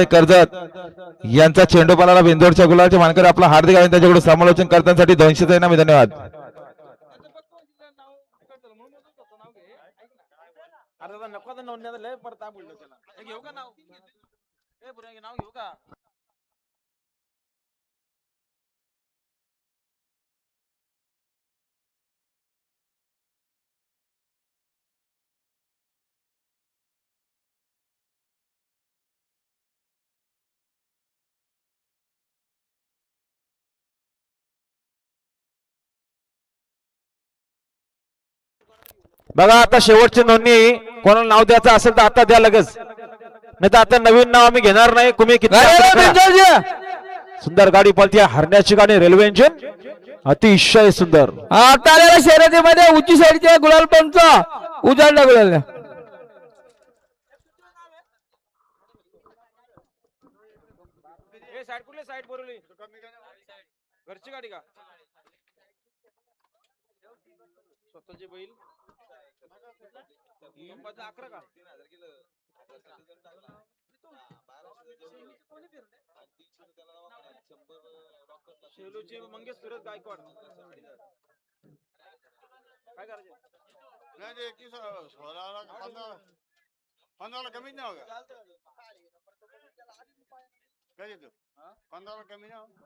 कर्जत यांचा चेंडूपाला बिंदोडच्या गुलालचे मानकरी आपला हार्दिक अभिनंदन त्यांच्याकडून समालोचन करण्यासाठी 200 इनामी. धन्यवाद. बघा आता शेवटची नोंदणी कोणाला नाव द्यायचं असेल तर आता द्या लगेच, नाही तर आता नवीन नाव आम्ही घेणार नाही. तुम्ही किती सुंदर गाडी पळती हरण्याची गाडी रेल्वे इंजिन अतिशय सुंदर. आता आलेल्या शर्यतीमध्ये उंची साईडच्या गुलाल पंच उजाडला गुलाल. घरची गाडी का स्वतःची बैल 11 का शेलूची मंगेश सुरत गायकवाड काय करायचे नहीं 15 कमी नहीं होगा क्या तू 15 कमी नहीं होगा